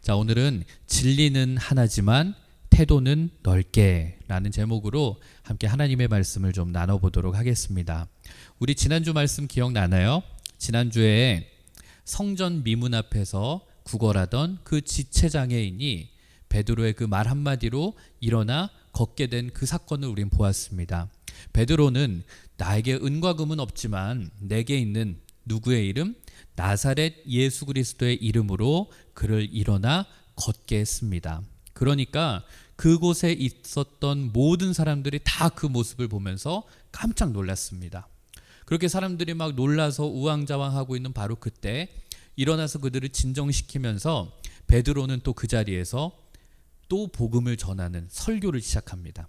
자, 오늘은 진리는 하나지만 태도는 넓게 라는 제목으로 함께 하나님의 말씀을 좀 나눠보도록 하겠습니다. 우리 지난주 말씀 기억나나요? 지난주에 성전 미문 앞에서 구걸하던 그 지체장애인이 베드로의 그 말 한마디로 일어나 걷게 된 그 사건을 우린 보았습니다. 베드로는 나에게 은과 금은 없지만 내게 있는 누구의 이름? 나사렛 예수 그리스도의 이름으로 그를 일어나 걷게 했습니다. 그러니까 그곳에 있었던 모든 사람들이 다 그 모습을 보면서 깜짝 놀랐습니다. 그렇게 사람들이 막 놀라서 우왕좌왕하고 있는 바로 그때 일어나서 그들을 진정시키면서 베드로는 또 그 자리에서 또 복음을 전하는 설교를 시작합니다.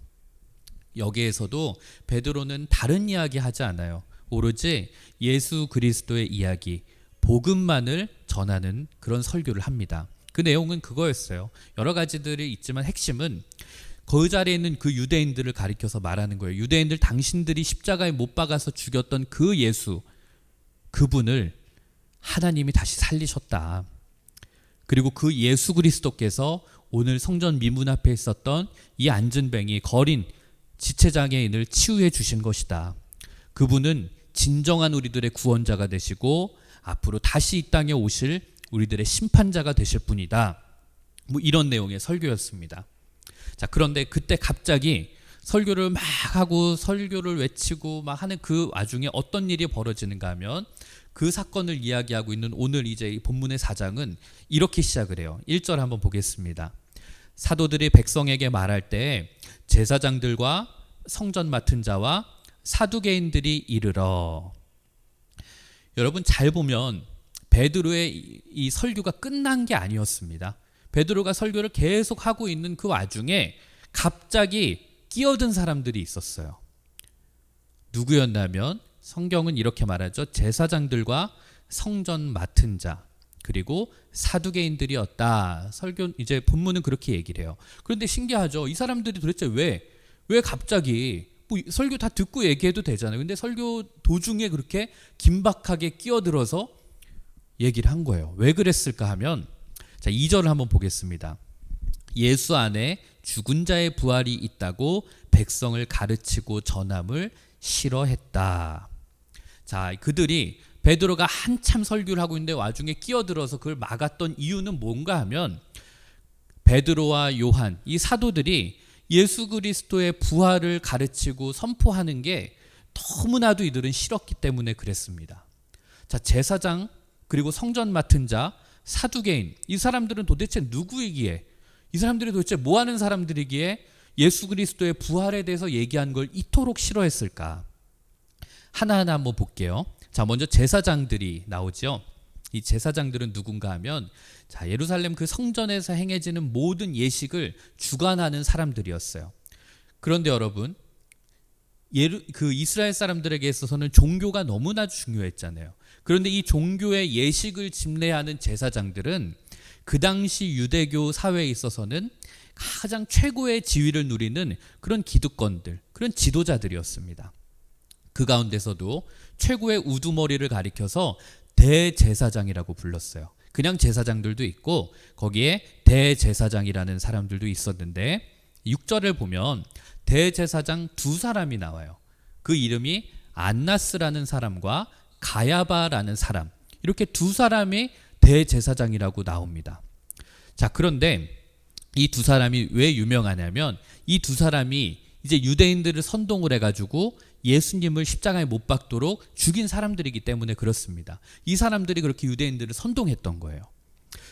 여기에서도 베드로는 다른 이야기 하지 않아요. 오로지 예수 그리스도의 이야기, 복음만을 전하는 그런 설교를 합니다. 그 내용은 그거였어요. 여러 가지들이 있지만 핵심은 그 자리에 있는 그 유대인들을 가리켜서 말하는 거예요. 유대인들, 당신들이 십자가에 못 박아서 죽였던 그 예수, 그분을 하나님이 다시 살리셨다. 그리고 그 예수 그리스도께서 오늘 성전 미문 앞에 있었던 이 안진뱅이, 거린 지체장애인을 치유해 주신 것이다. 그분은 진정한 우리들의 구원자가 되시고 앞으로 다시 이 땅에 오실 우리들의 심판자가 되실 분이다. 뭐 이런 내용의 설교였습니다. 자, 그런데 그때 갑자기 설교를 막 하고 설교를 외치고 막 하는 그 와중에 어떤 일이 벌어지는가 하면 그 사건을 이야기하고 있는 오늘 이제 이 본문의 4장은 이렇게 시작을 해요. 1절 한번 보겠습니다. 사도들이 백성에게 말할 때 제사장들과 성전 맡은 자와 사두개인들이 이르러. 여러분 잘 보면 베드로의 이 설교가 끝난 게 아니었습니다. 베드로가 설교를 계속 하고 있는 그 와중에 갑자기 끼어든 사람들이 있었어요. 누구였냐면 성경은 이렇게 말하죠. 제사장들과 성전 맡은 자 그리고 사두개인들이었다. 설교 이제 본문은 그렇게 얘기를 해요. 그런데 신기하죠. 이 사람들이 도대체 왜 갑자기 뭐 설교 다 듣고 얘기해도 되잖아요. 근데 설교 도중에 그렇게 긴박하게 끼어들어서 얘기를 한 거예요. 왜 그랬을까 하면 자, 2절을 한번 보겠습니다. 예수 안에 죽은 자의 부활이 있다고 백성을 가르치고 전함을 싫어했다. 자, 그들이 베드로가 한참 설교를 하고 있는데 와중에 끼어들어서 그걸 막았던 이유는 뭔가 하면 베드로와 요한 이 사도들이 예수 그리스도의 부활을 가르치고 선포하는 게 너무나도 이들은 싫었기 때문에 그랬습니다. 자, 제사장 그리고 성전 맡은 자, 사두개인 이 사람들은 도대체 누구이기에 이 사람들이 도대체 뭐 하는 사람들이기에 예수 그리스도의 부활에 대해서 얘기한 걸 이토록 싫어했을까? 하나하나 한번 볼게요. 자, 먼저 제사장들이 나오죠. 이 제사장들은 누군가 하면 자, 예루살렘 그 성전에서 행해지는 모든 예식을 주관하는 사람들이었어요. 그런데 여러분, 그 이스라엘 사람들에게 있어서는 종교가 너무나 중요했잖아요. 그런데 이 종교의 예식을 집례하는 제사장들은 그 당시 유대교 사회에 있어서는 가장 최고의 지위를 누리는 그런 기득권들, 그런 지도자들이었습니다. 그 가운데서도 최고의 우두머리를 가리켜서 대제사장이라고 불렀어요. 그냥 제사장들도 있고 거기에 대제사장이라는 사람들도 있었는데 6절을 보면 대제사장 두 사람이 나와요. 그 이름이 안나스라는 사람과 가야바라는 사람, 이렇게 두 사람이 대제사장이라고 나옵니다. 자, 그런데 이 두 사람이 왜 유명하냐면 이 두 사람이 이제 유대인들을 선동을 해가지고 예수님을 십자가에 못 박도록 죽인 사람들이기 때문에 그렇습니다. 이 사람들이 그렇게 유대인들을 선동했던 거예요.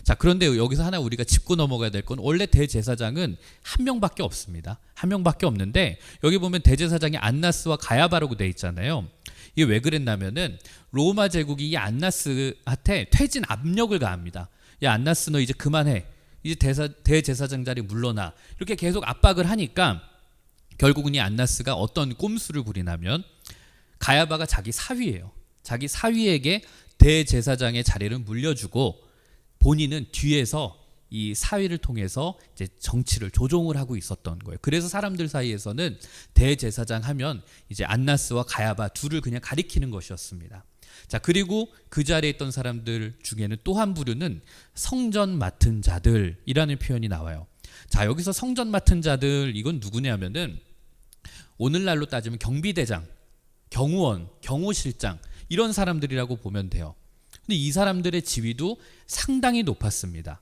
자, 그런데 여기서 하나 우리가 짚고 넘어가야 될 건 원래 대제사장은 한 명밖에 없습니다. 한 명밖에 없는데 여기 보면 대제사장이 안나스와 가야바라고 돼 있잖아요. 이게 왜 그랬냐면은 로마 제국이 이 안나스한테 퇴진 압력을 가합니다. 야, 안나스 너 이제 그만해. 이제 대제사장 자리 물러나. 이렇게 계속 압박을 하니까 결국은 이 안나스가 어떤 꼼수를 부리냐면 가야바가 자기 사위예요. 자기 사위에게 대제사장의 자리를 물려주고 본인은 뒤에서 이 사위를 통해서 이제 정치를 조종을 하고 있었던 거예요. 그래서 사람들 사이에서는 대제사장 하면 이제 안나스와 가야바 둘을 그냥 가리키는 것이었습니다. 자, 그리고 그 자리에 있던 사람들 중에는 또 한 부류는 성전 맡은 자들이라는 표현이 나와요. 자, 여기서 성전 맡은 자들, 이건 누구냐면은 오늘날로 따지면 경비대장, 경호원, 경호실장, 이런 사람들이라고 보면 돼요. 근데 이 사람들의 지위도 상당히 높았습니다.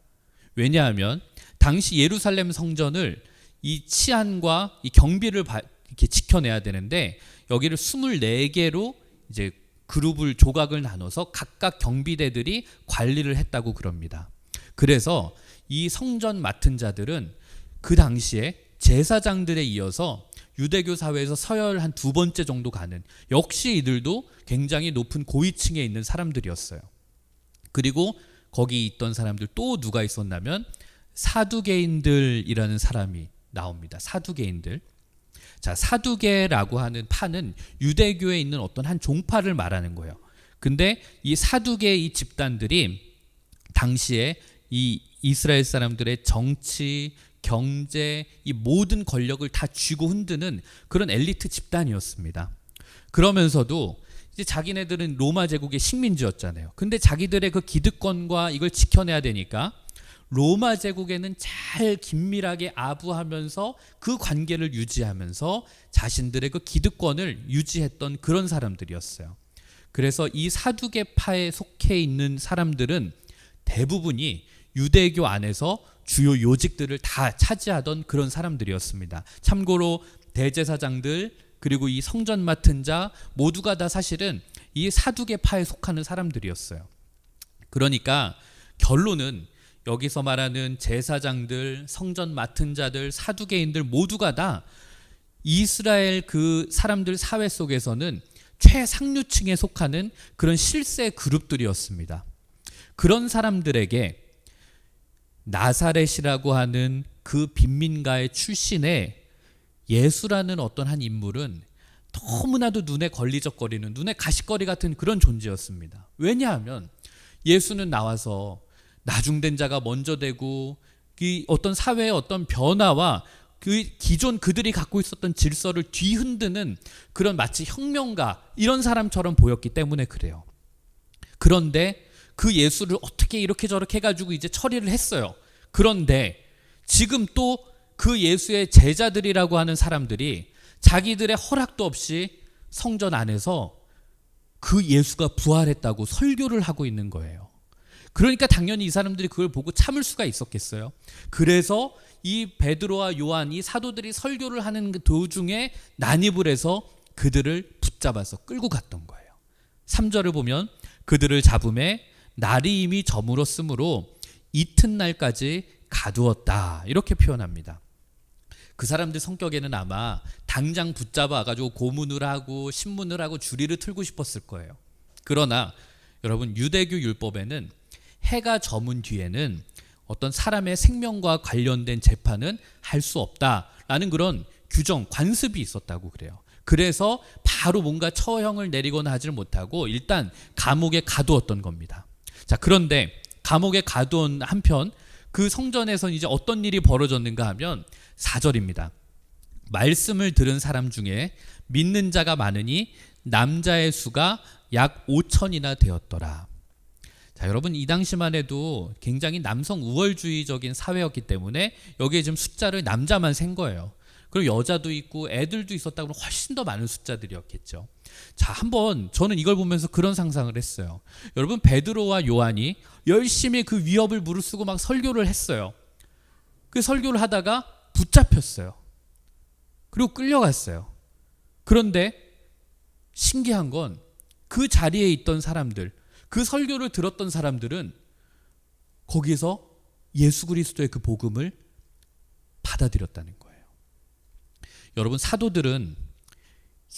왜냐하면 당시 예루살렘 성전을 이 치안과 이 경비를 이렇게 지켜내야 되는데, 여기를 24개로 이제 그룹을 조각을 나눠서 각각 경비대들이 관리를 했다고 그럽니다. 그래서 이 성전 맡은 자들은 그 당시에 제사장들에 이어서 유대교 사회에서 서열 한 2번째 정도 가는, 역시 이들도 굉장히 높은 고위층에 있는 사람들이었어요. 그리고 거기 있던 사람들 또 누가 있었냐면 사두개인들이라는 사람이 나옵니다. 사두개인들. 자, 사두개라고 하는 파는 유대교에 있는 어떤 한 종파를 말하는 거예요. 근데 이 사두개 이 집단들이 당시에 이 이스라엘 사람들의 정치, 경제, 이 모든 권력을 다 쥐고 흔드는 그런 엘리트 집단이었습니다. 그러면서도 이제 자기네들은 로마 제국의 식민지였잖아요. 근데 자기들의 그 기득권과 이걸 지켜내야 되니까 로마 제국에는 잘 긴밀하게 아부하면서 그 관계를 유지하면서 자신들의 그 기득권을 유지했던 그런 사람들이었어요. 그래서 이 사두개파에 속해 있는 사람들은 대부분이 유대교 안에서 주요 요직들을 다 차지하던 그런 사람들이었습니다. 참고로 대제사장들, 그리고 이 성전 맡은 자 모두가 다 사실은 이 사두개파에 속하는 사람들이었어요. 그러니까 결론은 여기서 말하는 제사장들, 성전 맡은 자들, 사두개인들 모두가 다 이스라엘 그 사람들 사회 속에서는 최상류층에 속하는 그런 실세 그룹들이었습니다. 그런 사람들에게 나사렛이라고 하는 그 빈민가의 출신의 예수라는 어떤 한 인물은 너무나도 눈에 걸리적거리는, 눈에 가시거리 같은 그런 존재였습니다. 왜냐하면 예수는 나와서 나중된 자가 먼저 되고 그 어떤 사회의 어떤 변화와 그 기존 그들이 갖고 있었던 질서를 뒤흔드는 그런 마치 혁명가 이런 사람처럼 보였기 때문에 그래요. 그런데 그 예수를 어떻게 이렇게 저렇게 해가지고 이제 처리를 했어요. 그런데 지금 또 그 예수의 제자들이라고 하는 사람들이 자기들의 허락도 없이 성전 안에서 그 예수가 부활했다고 설교를 하고 있는 거예요. 그러니까 당연히 이 사람들이 그걸 보고 참을 수가 있었겠어요. 그래서 이 베드로와 요한, 이 사도들이 설교를 하는 그 도중에 난입을 해서 그들을 붙잡아서 끌고 갔던 거예요. 3절을 보면 그들을 잡음에 날이 이미 저물었으므로 이튿날까지 가두었다, 이렇게 표현합니다. 그 사람들 성격에는 아마 당장 붙잡아가지고 고문을 하고 신문을 하고 주리를 틀고 싶었을 거예요. 그러나 여러분, 유대교 율법에는 해가 저문 뒤에는 어떤 사람의 생명과 관련된 재판은 할 수 없다라는 그런 규정, 관습이 있었다고 그래요. 그래서 바로 뭔가 처형을 내리거나 하지를 못하고 일단 감옥에 가두었던 겁니다. 자, 그런데 감옥에 가두은 한편 그 성전에서는 이제 어떤 일이 벌어졌는가 하면 4절입니다. 말씀을 들은 사람 중에 믿는 자가 많으니 남자의 수가 약 5천이나 되었더라. 자, 여러분, 이 당시만 해도 굉장히 남성 우월주의적인 사회였기 때문에 여기에 지금 숫자를 남자만 센 거예요. 그리고 여자도 있고 애들도 있었다 그러면 훨씬 더 많은 숫자들이었겠죠. 자, 한번 저는 이걸 보면서 그런 상상을 했어요. 여러분, 베드로와 요한이 열심히 그 위협을 무릅쓰고 막 설교를 했어요. 그 설교를 하다가 붙잡혔어요. 그리고 끌려갔어요. 그런데 신기한 건 그 자리에 있던 사람들, 그 설교를 들었던 사람들은 거기서 예수 그리스도의 그 복음을 받아들였다는 거예요. 여러분, 사도들은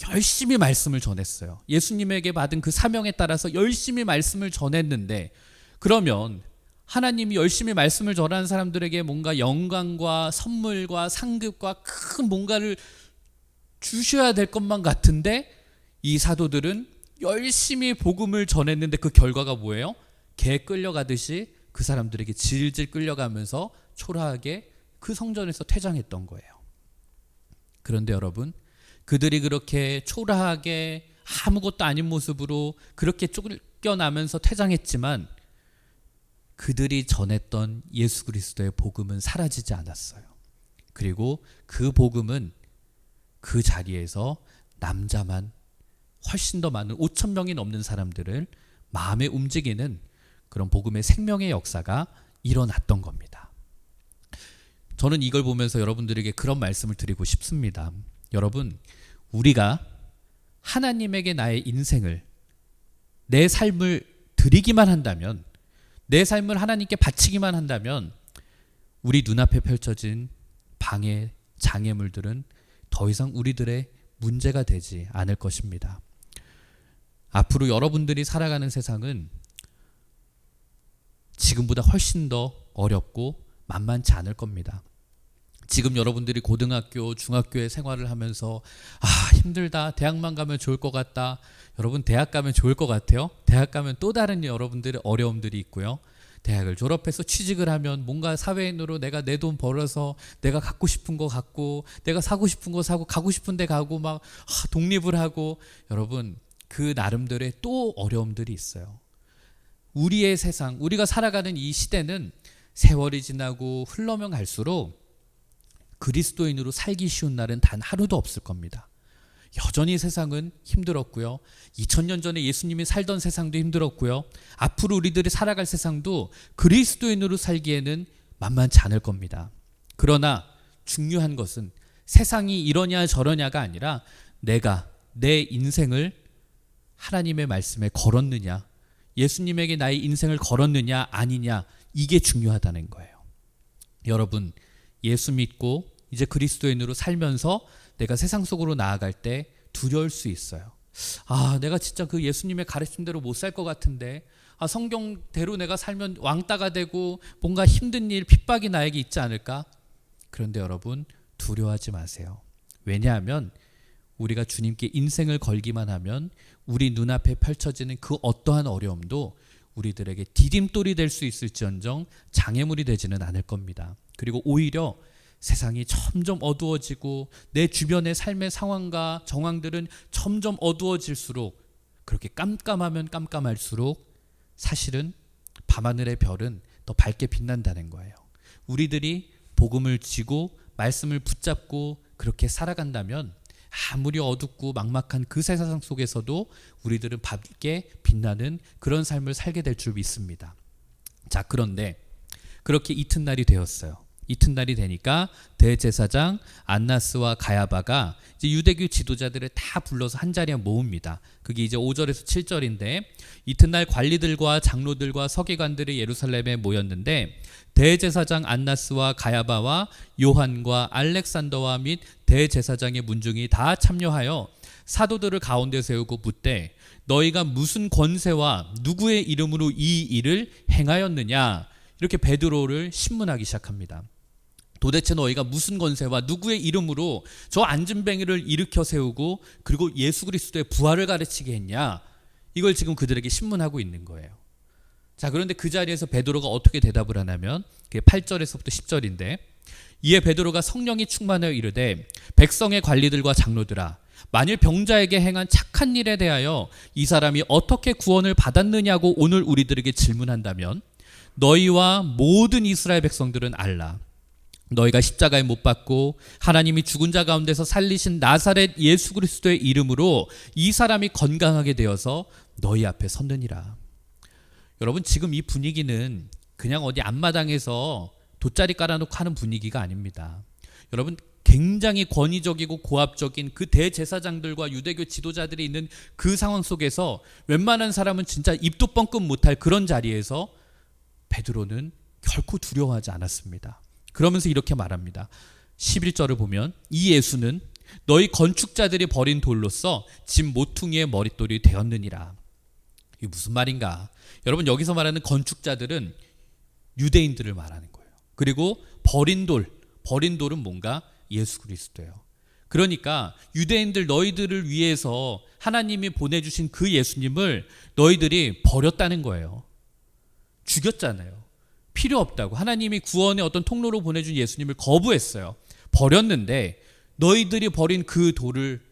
열심히 말씀을 전했어요. 예수님에게 받은 그 사명에 따라서 열심히 말씀을 전했는데, 그러면 하나님이 열심히 말씀을 전하는 사람들에게 뭔가 영광과 선물과 상급과 큰 뭔가를 주셔야 될 것만 같은데, 이 사도들은 열심히 복음을 전했는데 그 결과가 뭐예요? 개 끌려가듯이 그 사람들에게 질질 끌려가면서 초라하게 그 성전에서 퇴장했던 거예요. 그런데 여러분, 그들이 그렇게 초라하게 아무것도 아닌 모습으로 그렇게 쫓겨나면서 퇴장했지만 그들이 전했던 예수 그리스도의 복음은 사라지지 않았어요. 그리고 그 복음은 그 자리에서 남자만 훨씬 더 많은 5천 명이 넘는 사람들을 마음에 움직이는 그런 복음의 생명의 역사가 일어났던 겁니다. 저는 이걸 보면서 여러분들에게 그런 말씀을 드리고 싶습니다. 여러분, 우리가 하나님에게 나의 인생을, 내 삶을 드리기만 한다면, 내 삶을 하나님께 바치기만 한다면 우리 눈앞에 펼쳐진 방해, 장애물들은 더 이상 우리들의 문제가 되지 않을 것입니다. 앞으로 여러분들이 살아가는 세상은 지금보다 훨씬 더 어렵고 만만치 않을 겁니다. 지금 여러분들이 고등학교, 중학교에 생활을 하면서 힘들다, 대학만 가면 좋을 것 같다. 여러분, 대학 가면 좋을 것 같아요? 대학 가면 또 다른 여러분들의 어려움들이 있고요. 대학을 졸업해서 취직을 하면 뭔가 사회인으로 내가 내 돈 벌어서 내가 갖고 싶은 거 갖고, 내가 사고 싶은 거 사고, 가고 싶은 데 가고 막 독립을 하고, 여러분, 그 나름대로의 또 어려움들이 있어요. 우리의 세상, 우리가 살아가는 이 시대는 세월이 지나고 흘러면 갈수록 그리스도인으로 살기 쉬운 날은 단 하루도 없을 겁니다. 여전히 세상은 힘들었고요. 2000년 전에 예수님이 살던 세상도 힘들었고요. 앞으로 우리들이 살아갈 세상도 그리스도인으로 살기에는 만만치 않을 겁니다. 그러나 중요한 것은 세상이 이러냐 저러냐가 아니라 내가 내 인생을 하나님의 말씀에 걸었느냐, 예수님에게 나의 인생을 걸었느냐 아니냐, 이게 중요하다는 거예요. 여러분, 예수 믿고 이제 그리스도인으로 살면서 내가 세상 속으로 나아갈 때 두려울 수 있어요. 내가 진짜 그 예수님의 가르침대로 못 살 것 같은데, 성경대로 내가 살면 왕따가 되고 뭔가 힘든 일, 핍박이 나에게 있지 않을까? 그런데 여러분, 두려워하지 마세요. 왜냐하면 우리가 주님께 인생을 걸기만 하면 우리 눈앞에 펼쳐지는 그 어떠한 어려움도 우리들에게 디딤돌이 될 수 있을지언정 장애물이 되지는 않을 겁니다. 그리고 오히려 세상이 점점 어두워지고 내 주변의 삶의 상황과 정황들은 점점 어두워질수록, 그렇게 깜깜하면 깜깜할수록 사실은 밤하늘의 별은 더 밝게 빛난다는 거예요. 우리들이 복음을 지고 말씀을 붙잡고 그렇게 살아간다면 아무리 어둡고 막막한 그 세상 속에서도 우리들은 밝게 빛나는 그런 삶을 살게 될 줄 믿습니다. 자, 그런데 그렇게 이튿날이 되었어요. 이튿날이 되니까 대제사장 안나스와 가야바가 이제 유대교 지도자들을 다 불러서 한자리에 모읍니다. 그게 이제 5절에서 7절인데, 이튿날 관리들과 장로들과 서기관들이 예루살렘에 모였는데 대제사장 안나스와 가야바와 요한과 알렉산더와 및 대제사장의 문중이 다 참여하여 사도들을 가운데 세우고 묻되, 너희가 무슨 권세와 누구의 이름으로 이 일을 행하였느냐? 이렇게 베드로를 신문하기 시작합니다. 도대체 너희가 무슨 권세와 누구의 이름으로 저 안진뱅이를 일으켜 세우고 그리고 예수 그리스도의 부활을 가르치게 했냐? 이걸 지금 그들에게 신문하고 있는 거예요. 자, 그런데 그 자리에서 베드로가 어떻게 대답을 하냐면, 그게 8절에서부터 10절인데, 이에 베드로가 성령이 충만하여 이르되, 백성의 관리들과 장로들아, 만일 병자에게 행한 착한 일에 대하여 이 사람이 어떻게 구원을 받았느냐고 오늘 우리들에게 질문한다면 너희와 모든 이스라엘 백성들은 알라. 너희가 십자가에 못 박고 하나님이 죽은 자 가운데서 살리신 나사렛 예수 그리스도의 이름으로 이 사람이 건강하게 되어서 너희 앞에 섰느니라. 여러분, 지금 이 분위기는 그냥 어디 앞마당에서 돗자리 깔아놓고 하는 분위기가 아닙니다. 여러분, 굉장히 권위적이고 고압적인 그 대제사장들과 유대교 지도자들이 있는 그 상황 속에서 웬만한 사람은 진짜 입도 뻥끗 못할 그런 자리에서 베드로는 결코 두려워하지 않았습니다. 그러면서 이렇게 말합니다. 11절을 보면, 이 예수는 너희 건축자들이 버린 돌로서 집 모퉁이의 머릿돌이 되었느니라. 이게 무슨 말인가? 여러분, 여기서 말하는 건축자들은 유대인들을 말하는 거예요. 그리고 버린 돌은 뭔가? 예수 그리스도예요. 그러니까 유대인들, 너희들을 위해서 하나님이 보내주신 그 예수님을 너희들이 버렸다는 거예요. 죽였잖아요. 필요 없다고. 하나님이 구원의 어떤 통로로 보내준 예수님을 거부했어요. 버렸는데 너희들이 버린 그 돌을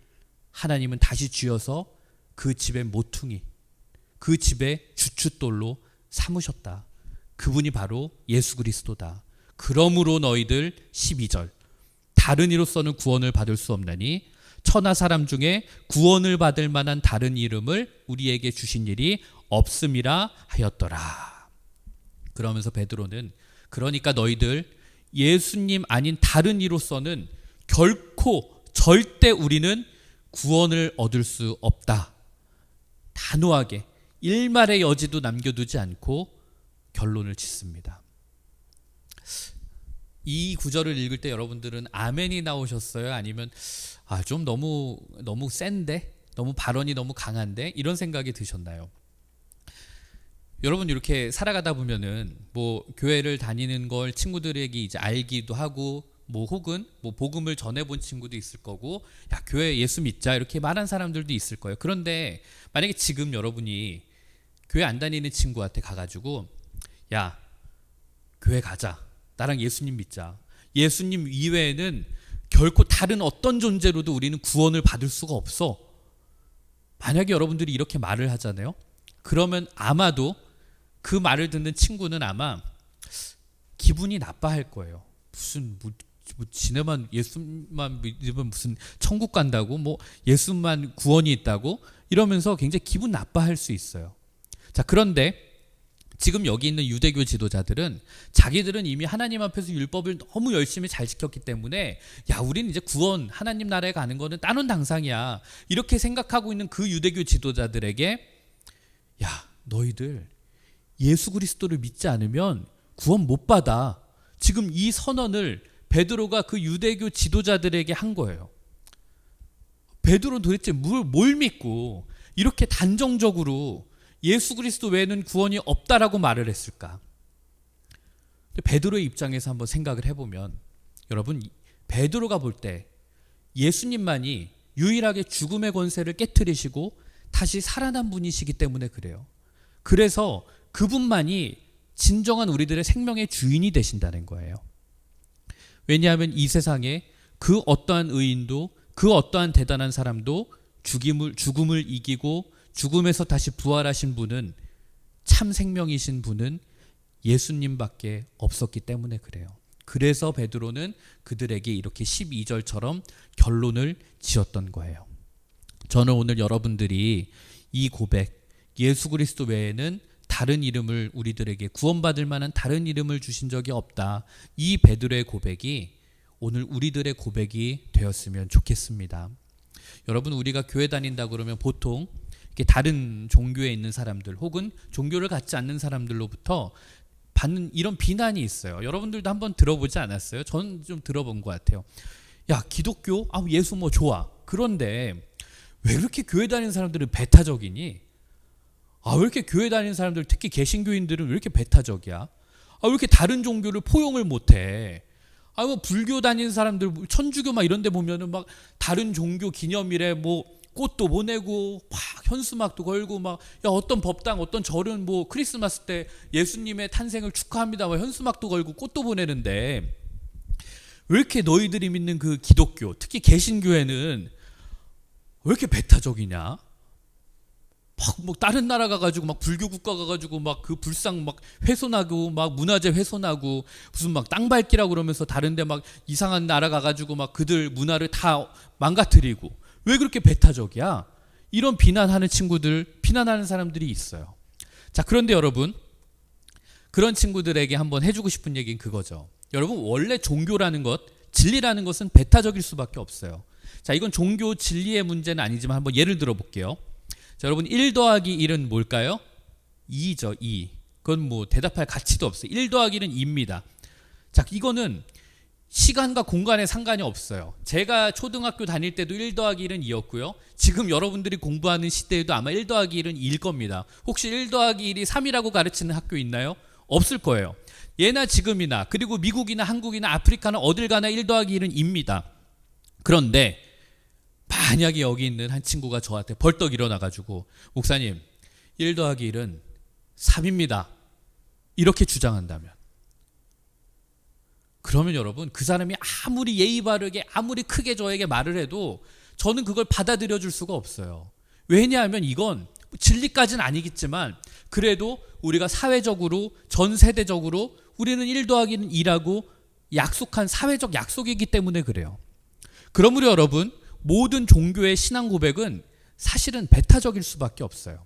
하나님은 다시 쥐어서 그 집의 모퉁이, 그 집의 주춧돌로 삼으셨다. 그분이 바로 예수 그리스도다. 그러므로 너희들 12절 다른 이로서는 구원을 받을 수 없나니 천하 사람 중에 구원을 받을 만한 다른 이름을 우리에게 주신 일이 없음이라 하였더라. 그러면서 베드로는 그러니까 너희들 예수님 아닌 다른 이로서는 결코 절대 우리는 구원을 얻을 수 없다. 단호하게 일말의 여지도 남겨두지 않고 결론을 짓습니다. 이 구절을 읽을 때 여러분들은 아멘이 나오셨어요? 아니면 좀 너무 센데? 너무 발언이 너무 강한데? 이런 생각이 드셨나요? 여러분 이렇게 살아가다 보면은 뭐 교회를 다니는 걸 친구들에게 이제 알기도 하고 뭐 혹은 뭐 복음을 전해본 친구도 있을 거고 야 교회 예수 믿자 이렇게 말한 사람들도 있을 거예요. 그런데 만약에 지금 여러분이 교회 안 다니는 친구한테 가가지고 야 교회 가자, 나랑 예수님 믿자, 예수님 이외에는 결코 다른 어떤 존재로도 우리는 구원을 받을 수가 없어, 만약에 여러분들이 이렇게 말을 하잖아요. 그러면 아마도 그 말을 듣는 친구는 아마 기분이 나빠할 거예요. 무슨 지네만 예수만 믿으면 무슨 천국 간다고, 뭐 예수만 구원이 있다고 이러면서 굉장히 기분 나빠할 수 있어요. 자, 그런데 지금 여기 있는 유대교 지도자들은 자기들은 이미 하나님 앞에서 율법을 너무 열심히 잘 지켰기 때문에 야 우리는 이제 구원 하나님 나라에 가는 거는 따놓은 당상이야 이렇게 생각하고 있는 그 유대교 지도자들에게 야 너희들 예수 그리스도를 믿지 않으면 구원 못 받아. 지금 이 선언을 베드로가 그 유대교 지도자들에게 한 거예요. 베드로는 도대체 뭘 믿고 이렇게 단정적으로 예수 그리스도 외에는 구원이 없다라고 말을 했을까? 베드로의 입장에서 한번 생각을 해보면 여러분 베드로가 볼 때 예수님만이 유일하게 죽음의 권세를 깨트리시고 다시 살아난 분이시기 때문에 그래요. 그래서 그분만이 진정한 우리들의 생명의 주인이 되신다는 거예요. 왜냐하면 이 세상에 그 어떠한 의인도 그 어떠한 대단한 사람도 죽음을 이기고 죽음에서 다시 부활하신 분은 참 생명이신 분은 예수님밖에 없었기 때문에 그래요. 그래서 베드로는 그들에게 이렇게 12절처럼 결론을 지었던 거예요. 저는 오늘 여러분들이 이 고백, 예수 그리스도 외에는 다른 이름을 우리들에게 구원받을 만한 다른 이름을 주신 적이 없다, 이 베드로의 고백이 오늘 우리들의 고백이 되었으면 좋겠습니다. 여러분 우리가 교회 다닌다 그러면 보통 이렇게 다른 종교에 있는 사람들 혹은 종교를 갖지 않는 사람들로부터 받는 이런 비난이 있어요. 여러분들도 한번 들어보지 않았어요? 저는 좀 들어본 것 같아요. 야 기독교? 예수 뭐 좋아. 그런데 왜 그렇게 교회 다니는 사람들은 배타적이니? 왜 이렇게 교회 다니는 사람들 특히 개신교인들은 왜 이렇게 배타적이야? 왜 이렇게 다른 종교를 포용을 못해? 뭐 불교 다니는 사람들 천주교 막 이런 데 보면은 막 다른 종교 기념일에 뭐 꽃도 보내고 막 현수막도 걸고 막 야 어떤 법당 어떤 절은 뭐 크리스마스 때 예수님의 탄생을 축하합니다 막 현수막도 걸고 꽃도 보내는데 왜 이렇게 너희들이 믿는 그 기독교 특히 개신교회는 왜 이렇게 배타적이냐? 막 다른 나라 가가지고 막 불교 국가 가가지고 막 그 불상 막 훼손하고 막 문화재 훼손하고 무슨 막 땅 밟기라고 그러면서 다른데 막 이상한 나라 가가지고 막 그들 문화를 다 망가뜨리고 왜 그렇게 배타적이야? 이런 비난하는 사람들이 있어요. 자, 그런데 여러분 그런 친구들에게 한번 해주고 싶은 얘기는 그거죠. 여러분 원래 종교라는 것, 진리라는 것은 배타적일 수밖에 없어요. 자, 이건 종교 진리의 문제는 아니지만 한번 예를 들어 볼게요. 자, 여러분 1 더하기 1은 뭘까요? 2죠. 2. 그건 뭐 대답할 가치도 없어요. 1 더하기 1은 2입니다. 자, 이거는 시간과 공간에 상관이 없어요. 제가 초등학교 다닐 때도 1 더하기 1은 2였고요. 지금 여러분들이 공부하는 시대에도 아마 1 더하기 1은 2일 겁니다. 혹시 1 더하기 1이 3이라고 가르치는 학교 있나요? 없을 거예요. 예나 지금이나 그리고 미국이나 한국이나 아프리카나 어딜 가나 1 더하기 1은 2입니다. 그런데 만약에 여기 있는 한 친구가 저한테 벌떡 일어나가지고 목사님 1 더하기 1은 3입니다. 이렇게 주장한다면 그러면 여러분 그 사람이 아무리 예의 바르게 아무리 크게 저에게 말을 해도 저는 그걸 받아들여 줄 수가 없어요. 왜냐하면 이건 진리까지는 아니겠지만 그래도 우리가 사회적으로 전 세대적으로 우리는 1 더하기 2라고 약속한 사회적 약속이기 때문에 그래요. 그러므로 여러분, 모든 종교의 신앙 고백은 사실은 배타적일 수밖에 없어요.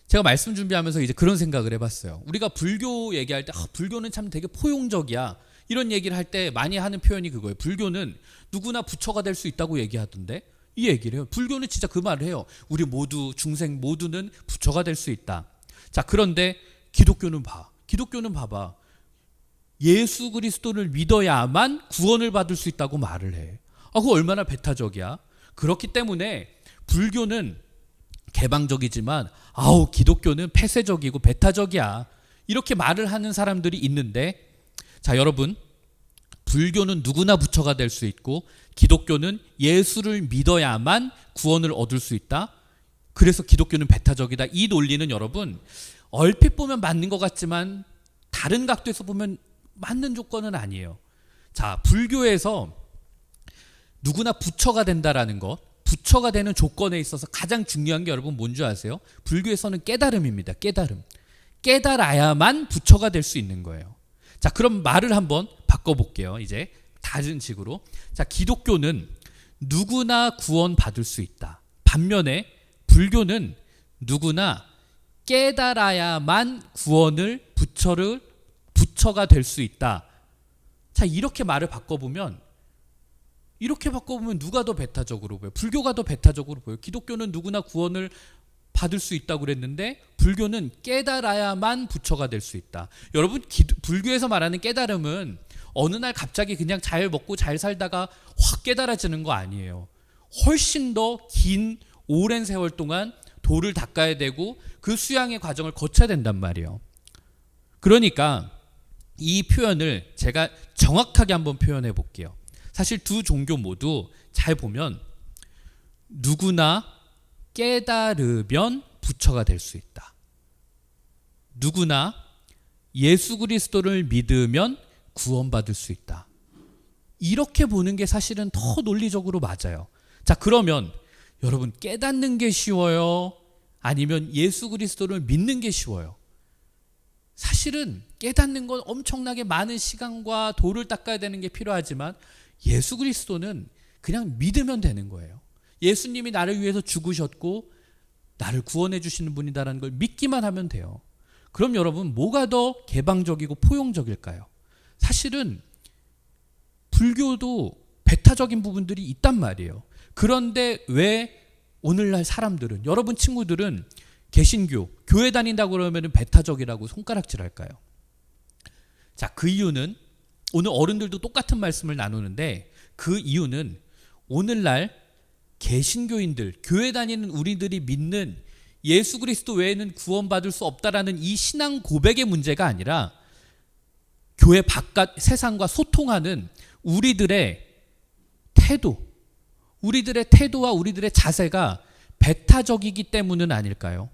제가 말씀 준비하면서 이제 그런 생각을 해봤어요. 우리가 불교 얘기할 때 불교는 참 되게 포용적이야, 이런 얘기를 할 때 많이 하는 표현이 그거예요. 불교는 누구나 부처가 될 수 있다고 얘기하던데 이 얘기를 해요. 불교는 진짜 그 말을 해요. 우리 모두 중생 모두는 부처가 될 수 있다. 자, 그런데 기독교는 봐봐. 예수 그리스도를 믿어야만 구원을 받을 수 있다고 말을 해. 그거 얼마나 배타적이야. 그렇기 때문에 불교는 개방적이지만 기독교는 폐쇄적이고 배타적이야, 이렇게 말을 하는 사람들이 있는데, 자 여러분, 불교는 누구나 부처가 될 수 있고 기독교는 예수를 믿어야만 구원을 얻을 수 있다. 그래서 기독교는 배타적이다. 이 논리는 여러분 얼핏 보면 맞는 것 같지만 다른 각도에서 보면 맞는 조건은 아니에요. 자, 불교에서 누구나 부처가 된다라는 것, 부처가 되는 조건에 있어서 가장 중요한 게 여러분 뭔지 아세요? 불교에서는 깨달음입니다. 깨달아야만 부처가 될 수 있는 거예요. 자, 그럼 말을 한번 바꿔볼게요. 이제 다른 식으로. 자, 기독교는 누구나 구원받을 수 있다. 반면에 불교는 누구나 깨달아야만 구원을 부처가 될 수 있다. 자, 이렇게 말을 바꿔보면 누가 더 배타적으로 보여요? 불교가 더 배타적으로 보여요. 기독교는 누구나 구원을 받을 수 있다고 그랬는데 불교는 깨달아야만 부처가 될 수 있다. 여러분, 불교에서 말하는 깨달음은 어느 날 갑자기 그냥 잘 먹고 잘 살다가 확 깨달아지는 거 아니에요. 훨씬 더 긴 오랜 세월 동안 도를 닦아야 되고 그 수양의 과정을 거쳐야 된단 말이에요. 그러니까 이 표현을 제가 정확하게 한번 표현해 볼게요. 사실 두 종교 모두 잘 보면 누구나 깨달으면 부처가 될 수 있다. 누구나 예수 그리스도를 믿으면 구원받을 수 있다. 이렇게 보는 게 사실은 더 논리적으로 맞아요. 자, 그러면 여러분, 깨닫는 게 쉬워요? 아니면 예수 그리스도를 믿는 게 쉬워요? 사실은 깨닫는 건 엄청나게 많은 시간과 도를 닦아야 되는 게 필요하지만 예수 그리스도는 그냥 믿으면 되는 거예요. 예수님이 나를 위해서 죽으셨고 나를 구원해 주시는 분이다라는 걸 믿기만 하면 돼요. 그럼 여러분, 뭐가 더 개방적이고 포용적일까요? 사실은 불교도 배타적인 부분들이 있단 말이에요. 그런데 왜 오늘날 사람들은, 여러분 친구들은 개신교, 교회 다닌다고 그러면 배타적이라고 손가락질할까요? 자, 그 이유는, 오늘 어른들도 똑같은 말씀을 나누는데 그 이유는 오늘날 개신교인들, 교회 다니는 우리들이 믿는 예수 그리스도 외에는 구원받을 수 없다라는 이 신앙 고백의 문제가 아니라 교회 바깥 세상과 소통하는 우리들의 태도와 우리들의 자세가 배타적이기 때문은 아닐까요?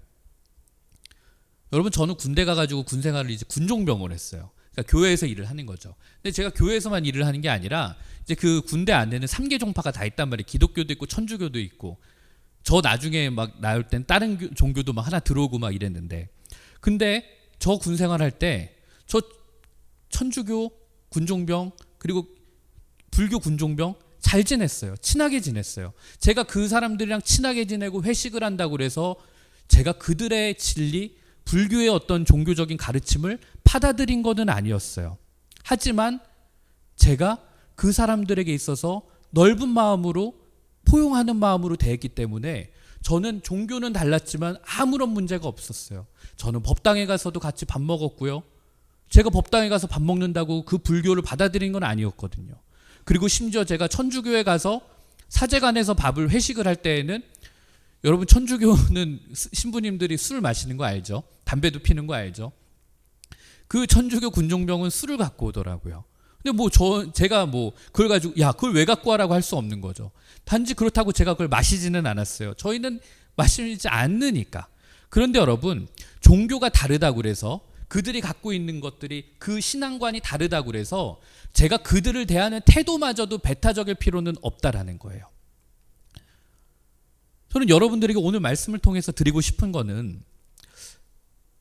여러분, 저는 군대 가가지고 군 생활을 이제 군종병을 했어요. 그러니까 교회에서 일을 하는 거죠. 근데 제가 교회에서만 일을 하는 게 아니라 이제 그 군대 안에는 3개 종파가 다 있단 말이에요. 기독교도 있고 천주교도 있고. 저 나중에 막 나올 땐 다른 종교도 막 하나 들어오고 막 이랬는데, 근데 저 군 생활할 때 저 천주교 군종병 그리고 불교 군종병 잘 지냈어요. 친하게 지냈어요. 제가 그 사람들이랑 친하게 지내고 회식을 한다고 그래서 제가 그들의 진리, 불교의 어떤 종교적인 가르침을 받아들인 것은 아니었어요. 하지만 제가 그 사람들에게 있어서 넓은 마음으로, 포용하는 마음으로 대했기 때문에 저는 종교는 달랐지만 아무런 문제가 없었어요. 저는 법당에 가서도 같이 밥 먹었고요. 제가 법당에 가서 밥 먹는다고 그 불교를 받아들인 건 아니었거든요. 그리고 심지어 제가 천주교에 가서 사제관에서 회식을 할 때에는, 여러분 천주교는 신부님들이 술 마시는 거 알죠? 담배도 피는 거 알죠? 그 천주교 군종병은 술을 갖고 오더라고요. 근데 제가 그걸 가지고 그걸 왜 갖고 와라고 할 수 없는 거죠. 단지 그렇다고 제가 그걸 마시지는 않았어요. 저희는 마시지 않으니까. 그런데 여러분, 종교가 다르다고 그래서, 그들이 갖고 있는 것들이, 그 신앙관이 다르다고 그래서 제가 그들을 대하는 태도마저도 배타적일 필요는 없다라는 거예요. 저는 여러분들에게 오늘 말씀을 통해서 드리고 싶은 거는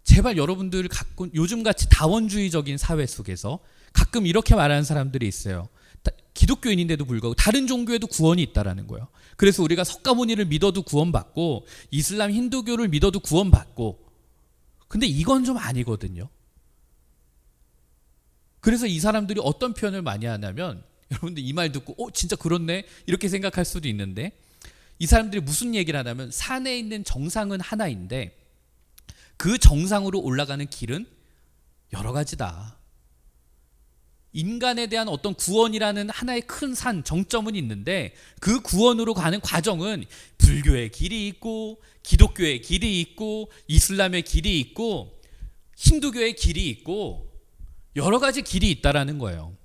제발 여러분들 갖고 요즘같이 다원주의적인 사회 속에서 가끔 이렇게 말하는 사람들이 있어요. 기독교인인데도 불구하고 다른 종교에도 구원이 있다라는 거예요. 그래서 우리가 석가모니를 믿어도 구원받고 이슬람 힌두교를 믿어도 구원받고, 근데 이건 좀 아니거든요. 그래서 이 사람들이 어떤 표현을 많이 하냐면, 여러분들 이 말 듣고 진짜 그렇네 이렇게 생각할 수도 있는데, 이 사람들이 무슨 얘기를 하냐면 산에 있는 정상은 하나인데 그 정상으로 올라가는 길은 여러 가지다. 인간에 대한 어떤 구원이라는 하나의 큰 산, 정점은 있는데 그 구원으로 가는 과정은 불교의 길이 있고 기독교의 길이 있고 이슬람의 길이 있고 힌두교의 길이 있고 여러 가지 길이 있다라는 거예요.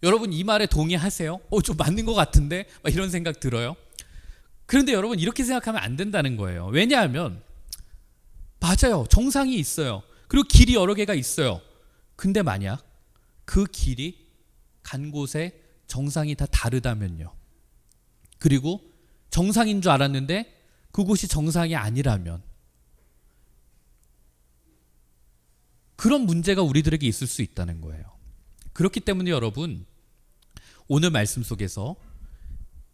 여러분 이 말에 동의하세요? 좀 맞는 것 같은데? 막 이런 생각 들어요. 그런데 여러분 이렇게 생각하면 안 된다는 거예요. 왜냐하면 맞아요. 정상이 있어요. 그리고 길이 여러 개가 있어요. 근데 만약 그 길이 간 곳에 정상이 다 다르다면요. 그리고 정상인 줄 알았는데 그곳이 정상이 아니라면, 그런 문제가 우리들에게 있을 수 있다는 거예요. 그렇기 때문에 여러분 오늘 말씀 속에서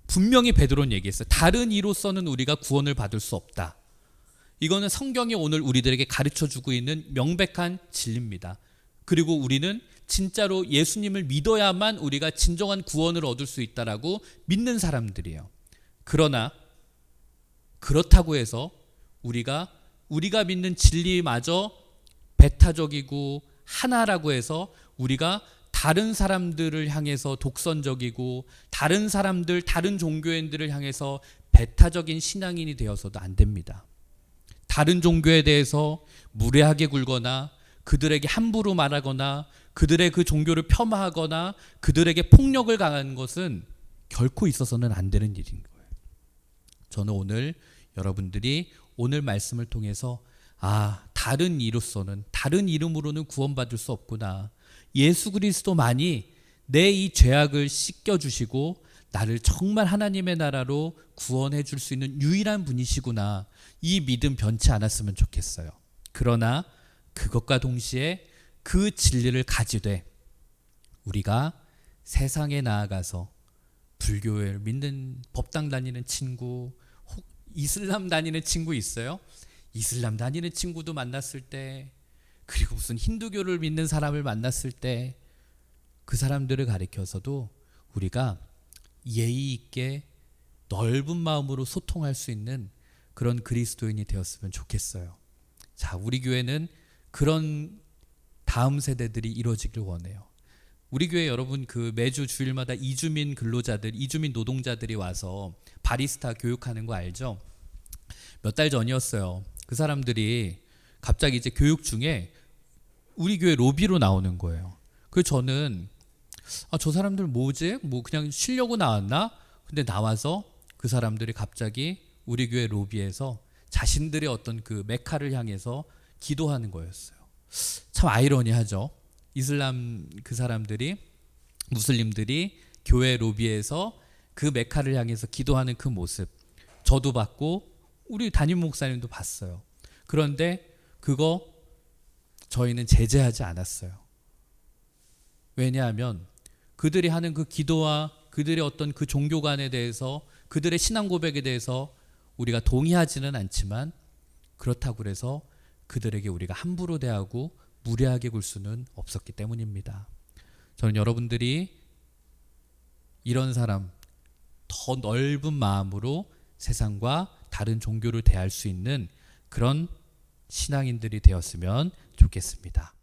분명히 베드로는 얘기했어요. 다른 이로서는 우리가 구원을 받을 수 없다. 이거는 성경이 오늘 우리들에게 가르쳐주고 있는 명백한 진리입니다. 그리고 우리는 진짜로 예수님을 믿어야만 우리가 진정한 구원을 얻을 수 있다라고 믿는 사람들이에요. 그러나 그렇다고 해서 우리가 믿는 진리마저 배타적이고 하나라고 해서 우리가 다른 사람들을 향해서 독선적이고 다른 사람들, 다른 종교인들을 향해서 배타적인 신앙인이 되어서도 안 됩니다. 다른 종교에 대해서 무례하게 굴거나 그들에게 함부로 말하거나 그들의 그 종교를 폄하하거나 그들에게 폭력을 가하는 것은 결코 있어서는 안 되는 일인 거예요. 저는 오늘 여러분들이 오늘 말씀을 통해서 다른 이로서는, 다른 이름으로는 구원받을 수 없구나. 예수 그리스도만이 내 이 죄악을 씻겨주시고 나를 정말 하나님의 나라로 구원해 줄 수 있는 유일한 분이시구나. 이 믿음 변치 않았으면 좋겠어요. 그러나 그것과 동시에 그 진리를 가지되 우리가 세상에 나아가서 불교를 믿는 법당 다니는 친구, 이슬람 다니는 친구 있어요? 이슬람 다니는 친구도 만났을 때, 그리고 무슨 힌두교를 믿는 사람을 만났을 때 그 사람들을 가리켜서도 우리가 예의 있게 넓은 마음으로 소통할 수 있는 그런 그리스도인이 되었으면 좋겠어요. 자, 우리 교회는 그런 다음 세대들이 이루어지길 원해요. 우리 교회 여러분 매주 주일마다 이주민 근로자들, 이주민 노동자들이 와서 바리스타 교육하는 거 알죠? 몇 달 전이었어요. 그 사람들이 갑자기 이제 교육 중에 우리 교회 로비로 나오는 거예요. 그래서 저는 저 사람들 뭐지? 그냥 쉬려고 나왔나? 근데 나와서 그 사람들이 갑자기 우리 교회 로비에서 자신들의 어떤 그 메카를 향해서 기도하는 거였어요. 참 아이러니하죠. 이슬람 그 사람들이, 무슬림들이 교회 로비에서 그 메카를 향해서 기도하는 그 모습 저도 봤고 우리 담임 목사님도 봤어요. 그런데 그거 저희는 제재하지 않았어요. 왜냐하면 그들이 하는 그 기도와 그들의 어떤 그 종교관에 대해서, 그들의 신앙 고백에 대해서 우리가 동의하지는 않지만, 그렇다고 해서 그들에게 우리가 함부로 대하고 무례하게 굴 수는 없었기 때문입니다. 저는 여러분들이 이런 사람, 더 넓은 마음으로 세상과 다른 종교를 대할 수 있는 그런 신앙인들이 되었으면 좋겠습니다.